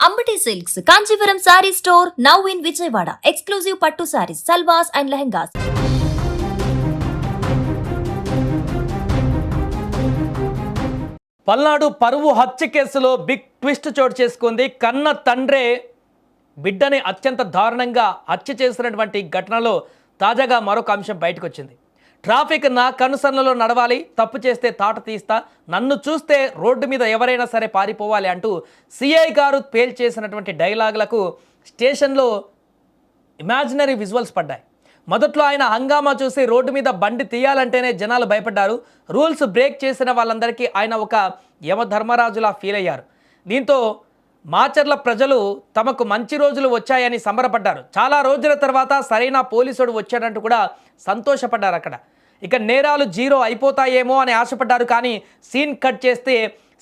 Ambati Silks, Kanchipuram Saree Store, now in Vijayawada. Exclusive Pattu Sarees, Salwas and Lehengas. Palnadu పరువు హత్య కేసులో big twist చోటు చేసుకుంది. కన్న తండ్రే బిడ్డని అత్యంత దారుణంగా హత్య చేసినటువంటి ఘటనలో తాజాగా మరొక అంశం బయటకు వచ్చింది. ట్రాఫిక్ నా కనుసన్నలో నడవాలి, తప్పు చేస్తే తాట తీస్తా, నన్ను చూస్తే రోడ్డు మీద ఎవరైనా సరే పారిపోవాలి అంటూ సిఐ గారు పేల్చేసినటువంటి డైలాగులకు స్టేషన్లో ఇమాజినరీ విజువల్స్ పడ్డాయి. మొదట్లో ఆయన హంగామా చూసి రోడ్డు మీద బండి తీయాలంటేనే జనాలు భయపడ్డారు. రూల్స్ బ్రేక్ చేసిన వాళ్ళందరికీ ఆయన ఒక యమధర్మరాజులా ఫీల్ అయ్యారు. దీంతో మాచర్ల ప్రజలు తమకు మంచి రోజులు వచ్చాయని సంబరపడ్డారు. చాలా రోజుల తర్వాత సరైన పోలీసుడు వచ్చాడంటూ కూడా సంతోషపడ్డారు. అక్కడ ఇక నేరాలు జీరో అయిపోతాయేమో అని ఆశపడ్డారు. కానీ సీన్ కట్ చేస్తే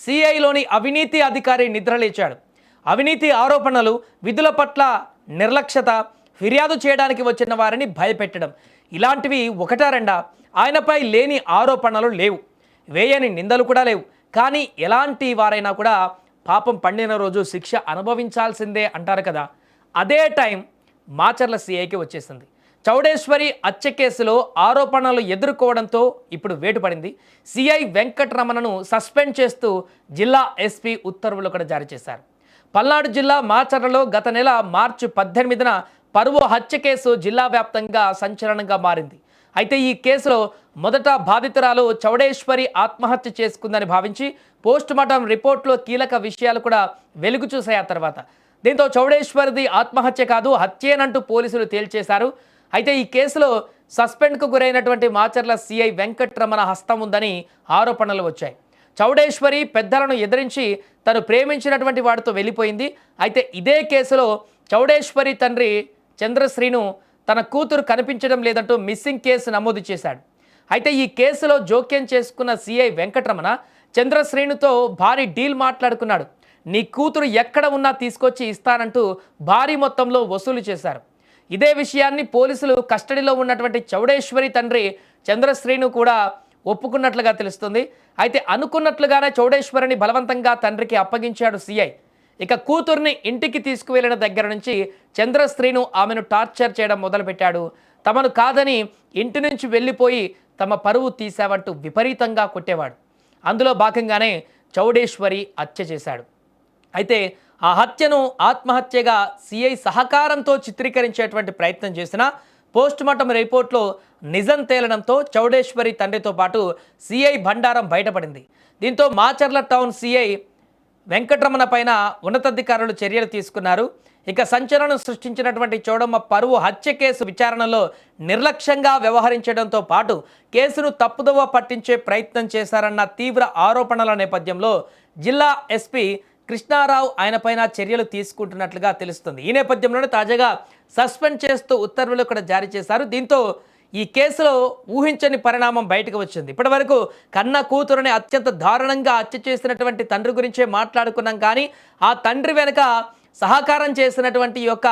సిఐలోని అవినీతి అధికారి నిద్రలేచాడు. అవినీతి ఆరోపణలు, విధుల పట్ల నిర్లక్ష్యత, ఫిర్యాదు చేయడానికి వచ్చిన వారిని భయపెట్టడం, ఇలాంటివి ఒకటా రెండా? ఆయనపై లేని ఆరోపణలు లేవు, వేయని నిందలు కూడా లేవు. కానీ ఎలాంటి వారైనా కూడా పాపం పండిన రోజు శిక్ష అనుభవించాల్సిందే అంటారు కదా. అదే టైం మాచర్ల సిఐకి వచ్చేసింది. చౌడేశ్వరి హత్య కేసులో ఆరోపణలు ఎదుర్కోవడంతో ఇప్పుడు వేటుపడింది. సిఐ వెంకటరమణను సస్పెండ్ చేస్తూ జిల్లా ఎస్పీ ఉత్తర్వులు కూడా జారీ చేశారు. పల్నాడు జిల్లా మాచర్లలో గత నెల మార్చి 18న పరువు హత్య కేసు జిల్లా వ్యాప్తంగా సంచలనంగా మారింది. అయితే ఈ కేసులో మొదట బాధితురాలు చౌడేశ్వరి ఆత్మహత్య చేసుకుందని భావించి పోస్టుమార్టం రిపోర్ట్లో కీలక విషయాలు కూడా వెలుగు చూశాయి. ఆ తర్వాత దీంతో చౌడేశ్వరిది ఆత్మహత్య కాదు, హత్యేనంటూ పోలీసులు తేల్చేశారు. అయితే ఈ కేసులో సస్పెండ్కు గురైనటువంటి మాచర్ల సిఐ వెంకటరమణ హస్తం ఉందని ఆరోపణలు వచ్చాయి. చౌడేశ్వరి పెద్దలను ఎదిరించి తను ప్రేమించినటువంటి వాడితో వెళ్ళిపోయింది. అయితే ఇదే కేసులో చౌడేశ్వరి తండ్రి చంద్రశ్రీను తన కూతురు కనిపించడం లేదంటూ మిస్సింగ్ కేసు నమోదు చేశాడు. అయితే ఈ కేసులో జోక్యం చేసుకున్న సిఐ వెంకటరమణ చంద్రశ్రీనుతో భారీ డీల్ మాట్లాడుకున్నాడు. నీ కూతురు ఎక్కడ ఉన్నా తీసుకొచ్చి ఇస్తానంటూ భారీ మొత్తంలో వసూలు చేశారు. ఇదే విషయాన్ని పోలీసులు కస్టడీలో ఉన్నటువంటి చౌడేశ్వరి తండ్రి చంద్రశ్రీను కూడా ఒప్పుకున్నట్లుగా తెలుస్తుంది. అయితే అనుకున్నట్లుగానే చౌడేశ్వరిని బలవంతంగా తండ్రికి అప్పగించాడు సిఐ. ఇక కూతుర్ని ఇంటికి తీసుకువెళ్ళిన దగ్గర నుంచి చంద్రశ్రీను ఆమెను టార్చర్ చేయడం మొదలుపెట్టాడు. తమను కాదని ఇంటి నుంచి వెళ్ళిపోయి తమ పరువు తీసావంటూ విపరీతంగా కొట్టేవాడు. అందులో భాగంగానే చౌడేశ్వరి హత్య చేశాడు. అయితే ఆ హత్యను ఆత్మహత్యగా సిఐ సహకారంతో చిత్రీకరించేటువంటి ప్రయత్నం చేసిన పోస్టుమార్టం రిపోర్ట్లో నిజం తేలడంతో చౌడేశ్వరి తండ్రితో పాటు సిఐ బండారం బయటపడింది. దీంతో మాచర్ల టౌన్ సిఐ వెంకటరమణ పైన ఉన్నతాధికారులు చర్యలు తీసుకున్నారు. ఇక సంచలనం సృష్టించినటువంటి చౌడమ్మ పరువు హత్య కేసు విచారణలో నిర్లక్ష్యంగా వ్యవహరించడంతో పాటు కేసును తప్పుదోవ పట్టించే ప్రయత్నం చేశారన్న తీవ్ర ఆరోపణల నేపథ్యంలో జిల్లా ఎస్పీ కృష్ణారావు ఆయనపైన చర్యలు తీసుకుంటున్నట్లుగా తెలుస్తుంది. ఈ నేపథ్యంలోనే తాజాగా సస్పెండ్ చేస్తూ ఉత్తర్వులు కూడా జారీ చేశారు. దీంతో ఈ కేసులో ఊహించని పరిణామం బయటకు వచ్చింది. ఇప్పటివరకు కన్న కూతురుని అత్యంత దారుణంగా హత్య చేసినటువంటి తండ్రి గురించే మాట్లాడుకున్నాం. కానీ ఆ తండ్రి వెనుక సహకారం చేసినటువంటి యొక్క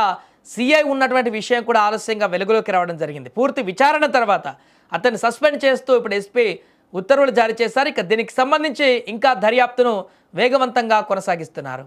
సిఐ ఉన్నటువంటి విషయం కూడా ఆలస్యంగా వెలుగులోకి రావడం జరిగింది. పూర్తి విచారణ తర్వాత అతన్ని సస్పెండ్ చేస్తూ ఇప్పుడు ఎస్పీ ఉత్తర్వులు జారీ చేశారు. ఇక దీనికి సంబంధించి ఇంకా దర్యాప్తును వేగవంతంగా కొనసాగిస్తున్నారు.